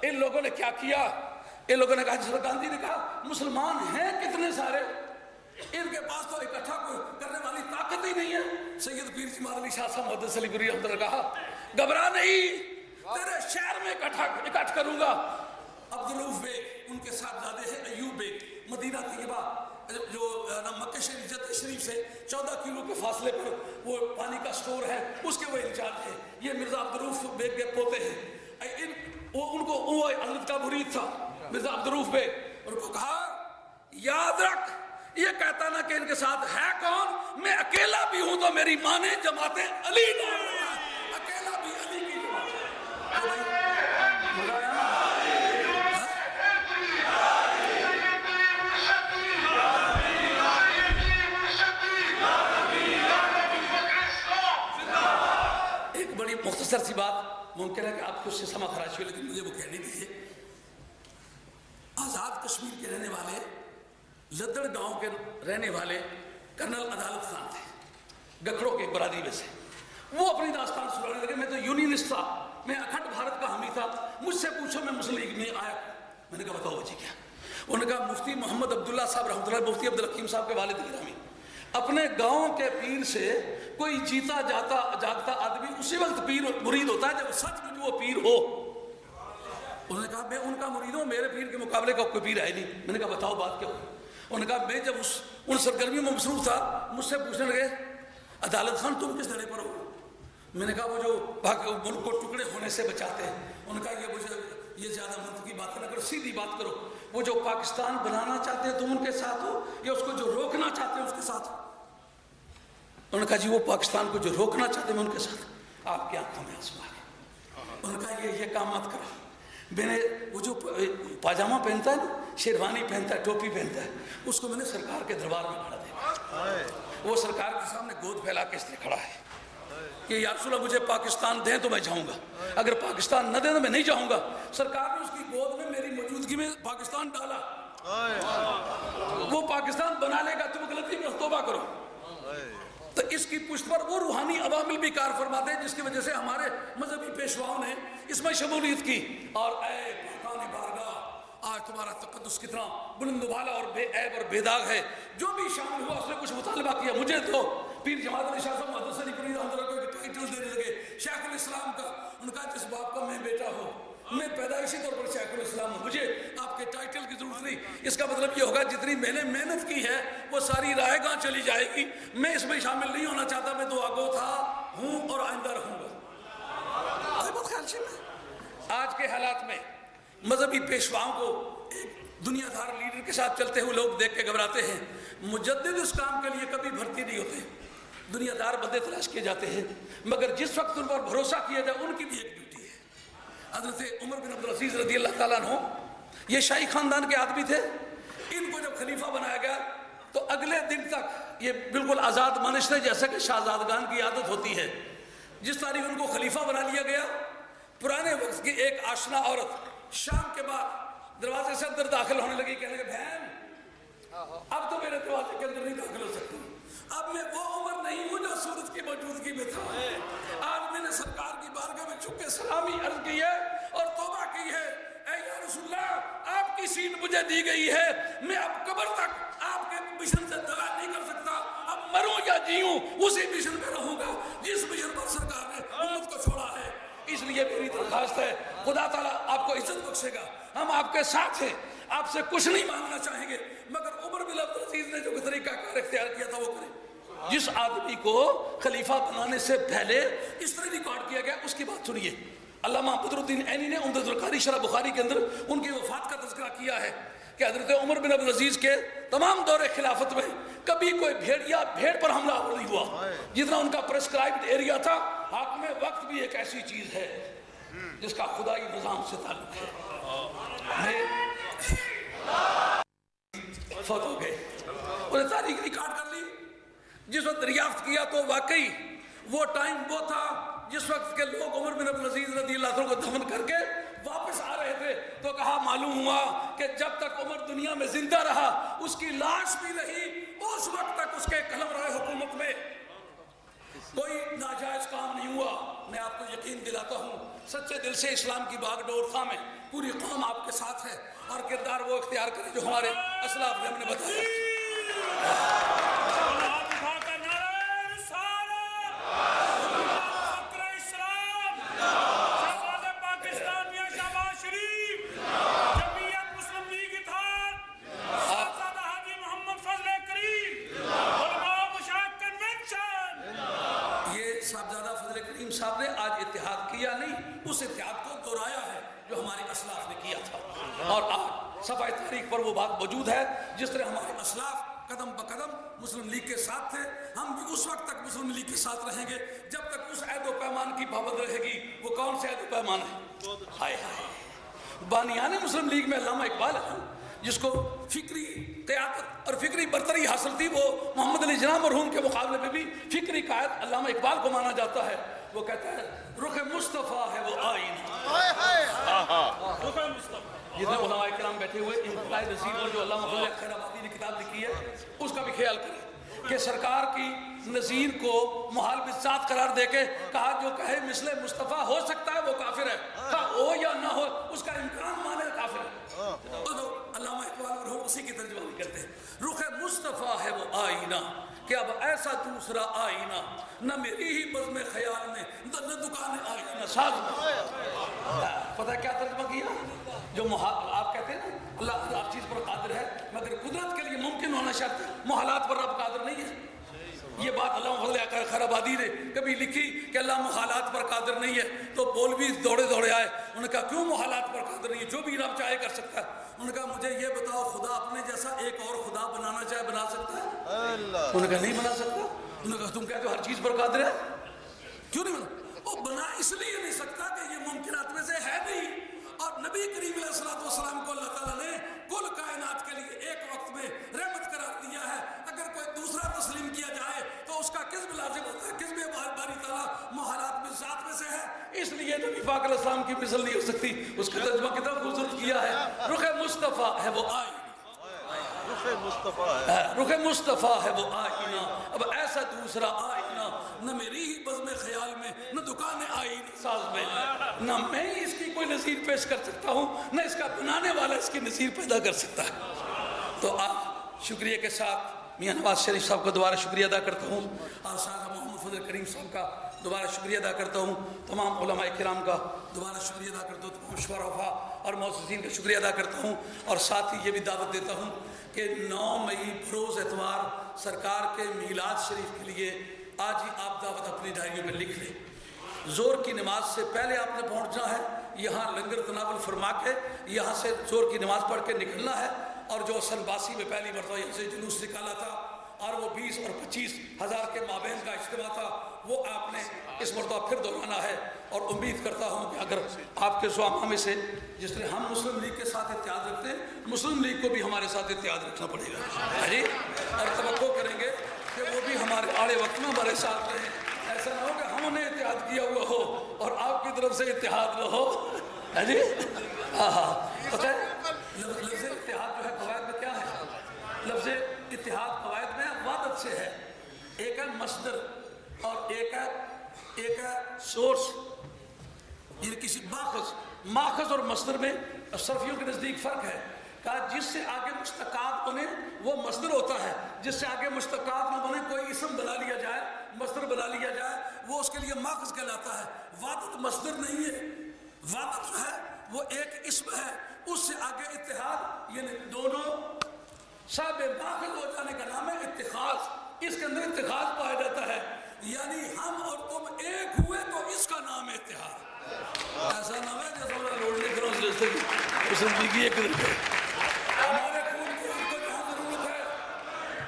ان لوگوں نے کیا کیا؟ ان لوگوں نے کہا، جس گاندھی نے کہا مسلمان ہیں کتنے سارے، ان کے پاس تو اکٹھا کرنے والی طاقت ہی نہیں ہے۔ سید پیر جمال علی شاہ صاحب محدث علی پوری رحمۃ اللہ نے کہا گھبرا نہیں، تیرے شہر میں اکٹھ کروں گا۔ عبدالرؤف بیگ ان کے ساتھ زادے ہیں، ایوب بیگ مدینہ طیبہ جو مکہ شریف جدہ شریف سے 14 کلو کے فاصلے پر وہ پانی کا سٹور ہے، اس کے وہ انچارج ہے۔ یہ مرزا عبدالرؤف بیگ کے پوتے ہیں، وہ حضرت کا مرید تھا مرزا عبدالرؤف بیگ، ان کو کہا یاد رکھ یہ کہتا نا کہ ان کے ساتھ ہے کون، میں اکیلا بھی ہوں تو میری ماں نے جماعت علی نام رکھا، اکیلا بھی علی کی جماعت۔ ایک بڑی مختصر سی بات، ممکن ہے کہ آپ کو اس سے سما خراشی ہو، لیکن مجھے وہ کہنے دیجیے۔ آزاد کشمیر کے رہنے والے لدڑ گاؤں کے رہنے والے کرنل عدالت خان تھے، گکھڑوں کے برادری میں سے۔ وہ اپنی داستان سنانے لگے، میں تو یونینسٹ تھا، میں اکھنڈ بھارت کا حامی تھا، مجھ سے پوچھو میں مسلم لیگ میں آیا۔ میں نے کہا بتاؤ وجہ کیا؟ انہوں نے کہا مفتی محمد عبداللہ صاحب رحمۃ اللہ، مفتی عبدالحکیم صاحب کے والد گرامی، اپنے گاؤں کے پیر سے کوئی جیتا جاگتا آدمی اسی وقت پیر مرید ہوتا ہے جب سچ مچ وہ پیر ہو۔ انہوں نے کہا میں ان کا مرید ہوں، میرے پیر کے مقابلے کا کوئی پیر ہے نہیں۔ میں نے کہا بتاؤ بات کیا ہوئی؟ انہوں نے کہا میں جب ان سرگرمیوں میں مصروف تھا، مجھ سے پوچھنے لگے عدالت خان تم کس دھڑے پر ہو؟ میں نے کہا وہ جو ملک کو ٹکڑے ہونے سے بچاتے ہیں۔ انہوں نے کہا یہ زیادہ ملک کی بات نہ کرو، سیدھی بات کرو، وہ جو پاکستان بنانا چاہتے ہیں تم ان کے ساتھ ہو یا اس کو جو روکنا چاہتے ہیں اس کے ساتھ ہو؟ انہوں نے کہا جی وہ پاکستان کو جو روکنا چاہتے ہیں میں ان کے ساتھ۔ آپ کی آنکھوں میں آنسو آ گئے۔ انہوں نے کہا یہ کام مت کرو۔ میں نے وہ جو پاجامہ پہنتا ہے نا، شیروانی پہنتا ہے، ٹوپی پہنتا ہے، اس کو میں نے سرکار کے دربار میں کھڑا دیکھا، وہ سرکار کے سامنے گود پھیلا کے اس طرح کھڑا ہے کہ یا رسول اللہ مجھے پاکستان دیں تو میں جاؤں گا، اگر پاکستان نہ دیں تو میں نہیں جاؤں گا۔ سرکار نے اس کی گود میں میری موجودگی میں پاکستان ڈالا، وہ پاکستان بنا لے گا، تم غلطی میں توبہ کرو۔ تو اس کی پشت پر وہ روحانی عوامل بھی کار فرماتے ہیں جس کی وجہ سے ہمارے مذہبی پیشواؤں نے اس میں شمولیت کی۔ اور اے پاکان بارگاہ، آج تمہارا تقدس کتنا بلند و بالا اور بے عیب اور بے داغ ہے۔ جو بھی شامل ہوا اس نے کچھ مطالبہ کیا، مجھے تو پیر جماعت علی شاہ صاحب محدث علی پوری رحمۃ اللہ کو ٹائٹل دینے لگے شیخ الاسلام کا۔ ان کا جس باپ کا میں بیٹا ہوں، میں پیدائشی طور پر شیخ الاسلام ہوں، مجھے آپ کے ٹائٹل کی ضرورت نہیں۔ اس کا مطلب یہ ہوگا جتنی میں نے محنت کی ہے وہ ساری رائے گاہ چلی جائے گی، میں اس میں شامل نہیں ہونا چاہتا، میں دعا گو تھا ہوں اور آئندہ رہوں گا۔ آج کے حالات میں مذہبی پیشواؤں کو ایک دنیا دار لیڈر کے ساتھ چلتے ہوئے لوگ دیکھ کے گھبراتے ہیں۔ مجدد اس کام کے لیے کبھی بھرتی نہیں ہوتے، دنیا دار بندے تلاش کیے جاتے ہیں، مگر جس وقت ان پر بھروسہ کیا جائے ان کی بھی ایک ڈیوٹی ہے۔ حضرت عمر بن عبدالعزیز رضی اللہ تعالیٰ عنہ یہ شاہی خاندان کے آدمی تھے، ان کو جب خلیفہ بنایا گیا تو اگلے دن تک یہ بالکل آزاد مانش تھے، جیسا کہ شہزادگان کی عادت ہوتی ہے۔ جس تاریخ ان کو خلیفہ بنا لیا گیا، پرانے وقت کی ایک آشنا عورت شام کے بعد دروازے سے اندر داخل ہونے لگی، کہنے لگے بہن اب تو میرے دروازے کے اندر نہیں داخل ہو سکتی، اب میں وہ عمر نہیں ہوں جو سورج کی موجودگی میں تھا۔ آج میں نے سرکار کی بارگاہ میں چھپ کے سلامی عرض کی ہے اور توبہ کی ہے، اے یا رسول اللہ آپ کی سیٹ مجھے دی گئی ہے، میں اب قبر تک آپ کے مشن سے دغا نہیں کر سکتا، اب مروں یا جیوں اسی مشن میں رہوں گا جس مشن پر سرکار نے امت کو چھوڑا ہے۔ اس لیے میری درخواست ہے، خدا تعالیٰ آپ کو عزت بخشے گا، ہم آپ کے ساتھ ہیں، آپ سے کچھ نہیں مانگنا چاہیں گے، مگر عمر بن عبدالعزیز نے جو طریقہ کار اختیار کیا تھا وہ کرے۔ جس آدمی کو خلیفہ بنانے سے پہلے اس طرح ریکارڈ کیا گیا اس کی بات سنیے۔ علامہ بدر الدین عینی نے عمدۃ القاری شرح بخاری کے اندر ان کی وفات کا تذکرہ کیا ہے کہ حضرت عمر بن عبدالعزیز کے تمام دور خلافت میں کبھی کوئی بھیڑ پر حملہ نہیں ہوا، جتنا ان کا پرسکرائبڈ ایریا تھا۔ حاکم وقت بھی ایک ایسی چیز ہے جس کا خدائی نظام سے تعلق ہے۔ فوت ہو گئے، انہیں تاریخ ریکارڈ کر لی۔ جس وقت دریافت کیا تو واقعی وہ ٹائم وہ تھا جس وقت کے لوگ عمر بن عبدالعزیز رضی اللہ عنہ کو دفن کر کے واپس آ رہے تھے تو کہا معلوم ہوا کہ جب تک عمر دنیا میں زندہ رہا اس کی لاش بھی رہی، اس وقت تک اس کے قلمرو حکومت میں کوئی ناجائز کام نہیں ہوا۔ میں آپ کو یقین دلاتا ہوں سچے دل سے اسلام کی باغ ڈور تھامیں، پوری قوم آپ کے ساتھ ہے، اور کردار وہ اختیار کرے جو ہمارے اسلاف نے ہم نے بتایا۔ صاحب نے آج اتحاد کیا نہیں، اس اتحاد کو دہرایا ہے جو ہمارے اسلاف نے کیا تھا، اور آج صفحہ تاریخ پر وہ بات موجود ہے جس طرح ہمارے اسلاف قدم بقدم مسلم لیگ کے ساتھ تھے، ہم بھی اس وقت تک مسلم لیگ کے ساتھ رہیں گے جب تک اس عہد و پیمان کی پابند رہے گی۔ وہ کون سے عہد و پیمان ہے؟ ہائے ہائے، بانیان مسلم لیگ میں علامہ اقبال ہے جس کو فکری قیادت اور فکری برتری حاصل تھی، وہ محمد علی جناح مرحوم کے مقابلے میں بھی فکری قائد علامہ اقبال کو مانا جاتا ہے۔ وہ کہتا ہے رخ مصطفیٰ ہے وہ آئینہ، رخ مصطفیٰ۔ جتنے علماء کرام بیٹھے ہوئے انتقائے نصیر اور جو علامہ فضل خیر آبادی نے کتاب لکھی ہے اس کا بھی خیال کریں کہ سرکار کی نظیر کو محال بسات قرار دے کے کہا جو کہے مثل مصطفیٰ ہو سکتا ہے وہ کافر ہے، ہو یا نہ ہو اس کا امکان مانے کافر ہے۔ علامہ اقبال مرحوم اسی کی ترجمانی کرتے ہیں، رخ مصطفیٰ ہے وہ آئینہ کہ اب ایسا دوسرا آئینہ نہ میری ہی بزم خیال میں نہ دکان آئینہ ساز میں۔ پتہ کیا ترجمہ کیا؟ جو آپ کہتے ہیں نا اللہ ہر چیز پر قادر ہے مگر قدرت کے لیے ممکن ہونا شرط ہے، محالات پر رب قادر نہیں ہے۔ یہ بات علامہ فضل خیر آبادی نے کبھی لکھی کہ اللہ محالات پر قادر نہیں ہے تو مولوی دوڑے دوڑے آئے، انہوں نے کہا کیوں محالات پر قادر نہیں ہے؟ جو بھی رب چاہے کر سکتا ہے۔ انہوں نے کہا مجھے یہ بتاؤ خدا اپنے جیسا ایک اور خدا بنانا چاہے بنا سکتا ہے؟ انہوں نے کہا نہیں بنا سکتا۔ انہوں نے کہا تم کہتے ہو ہر چیز پر قادر ہے، کیوں نہیں بنا؟ وہ بنا اس لیے نہیں سکتا کہ یہ ممکنات میں سے ہے نہیں، اور نبی کریم علیہ السلام کو اللہ تعالیٰ نے کل کائنات کے لیے ایک وقت میں رحمت قرار دیا ہے۔ اگر کوئی دوسرا تسلیم کیا جائے تو اس کا کذب لازم ہوتا ہے، کذب باری تعالیٰ محالات میں ذات میں سے ہے، اس لیے نبی پاک علیہ السلام کی مثل نہیں ہو سکتی۔ اس کا ترجمہ کتنا خوبصورت کیا ہے، رخ مصطفیٰ ہے وہ آئینہ، رخ مصطفیٰ ہے وہ آئینہ، اب ایسا دوسرا آئینہ نہ میری ہی بزم خیال میں نہ دکان آئینہ ساز میں، نہ میں اس کی کوئی نظیر پیش کر سکتا ہوں نہ اس کا بنانے والا اس کی نظیر پیدا کر سکتا ہے۔ تو آج شکریہ کے ساتھ میاں نواز شریف صاحب کو دوبارہ شکریہ ادا کرتا ہوں، اور صاحب محمد فضل کریم صاحب کا دوبارہ شکریہ ادا کرتا ہوں، تمام علماء کرام کا دوبارہ شکریہ ادا کرتا ہوں، تمام شرفاء اور مؤسسین کا شکریہ ادا کرتا ہوں، اور ساتھ ہی یہ بھی دعوت دیتا ہوں کہ 9 مئی بروز اتوار سرکار کے میلاد شریف کے لیے آج ہی آپ دعوت اپنی ڈائریوں میں لکھ لیں۔ زور کی نماز سے پہلے آپ نے پہنچنا ہے، یہاں لنگر تناول فرما کے یہاں سے زور کی نماز پڑھ کے نکلنا ہے، اور جو سنباسی میں پہلی مرتبہ یہاں سے جلوس نکالا تھا اور وہ 20 اور 25 ہزار کے مابین کا اجتماع تھا، وہ آپ نے اس مرتبہ پھر دہرانا ہے۔ اور امید کرتا ہوں کہ اگر آپ کے زعماء میں سے جس طرح ہم مسلم لیگ کے ساتھ اتحاد رکھتے ہیں، مسلم لیگ کو بھی ہمارے ساتھ اتحاد رکھنا پڑے گا جی، اور توقع کریں گے کہ وہ بھی ہمارے آڑے وقت میں ہمارے ساتھ رہیں۔ ایسا نہ ہو کہ ہم نے اتحاد کیا ہوا ہو اور آپ کی طرف سے اتحاد نہ ہو جی۔ پتہ ہے لفظ اتحاد جو ہے قواعد میں کیا ہے؟ لفظ اتحاد قواعد میں وحدت سے ہے، ایک ہے مصدر اور ایک ہے سورس، یہ کسی ماخذ اور مصدر میں صرفیوں کے نزدیک فرق ہے۔ کہا جس سے آگے مشتقات بنے وہ مصدر ہوتا ہے، جس سے آگے مشتقات نہ بنے کوئی اسم بنا لیا جائے، مصدر بنا لیا جائے، وہ اس کے لیے ماخذ کہلاتا ہے۔ وحدت مصدر نہیں ہے، وحدت جو ہے وہ ایک اسم ہے، اس سے آگے اتحاد یعنی دونوں صاحب ماخذ ہو جانے کا نام ہے اتخاذ، اس کے اندر اتخاذ پایا جاتا ہے، یعنی ہم اور تم ایک ہوئے تو اس کا نام ہے اتحاد۔ ایسا نام ہے جیسا میں روڈ لکھ رہا ہوں جیسے مسلم لیگ ایک ہمارے خون کی ہم کو جہاں ضرورت ہے،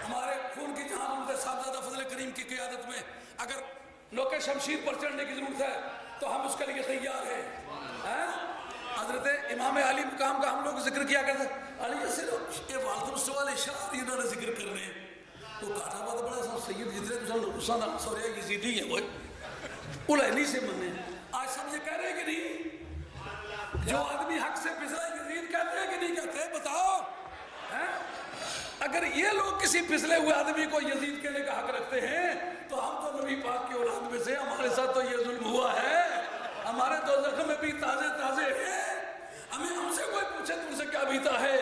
ہمارے خون کی جہاں ضرورت ہے، صاحبزادہ فضل کریم کی قیادت میں اگر نوکے شمشیر پر چڑھنے کی ضرورت ہے تو ہم اس کے لیے تیار ہیں۔ حضرت امام علی مقام کا ہم لوگ ذکر کیا کرتے ہیں، علی سے یہ والد مستوال اشارت انہوں نے ذکر کرنے ہیں، تو کہا بات بڑا سا سید جتنے کچھ حسین سوریہ یزیدی ہیں وہ الہنی سے مننے۔ آج سب یہ کہہ رہے ہیں کہ نہیں؟ جو آدمی حق سے پھسلا یزید کہتے ہیں کہ نہیں کہتے؟ بتاؤ۔ اگر یہ لوگ کسی پھسلے ہوئے آدمی کو یزید کہنے کا حق رکھتے ہیں تو ہم تو نبی پاک کی اولاد میں سے، ہمارے ساتھ تو یہ ظلم ہوا ہے، ہمارے دوزخ میں بھی تازے تازے ہیں. ہم سے کوئی پوچھے تم سے کیا بیتا ہے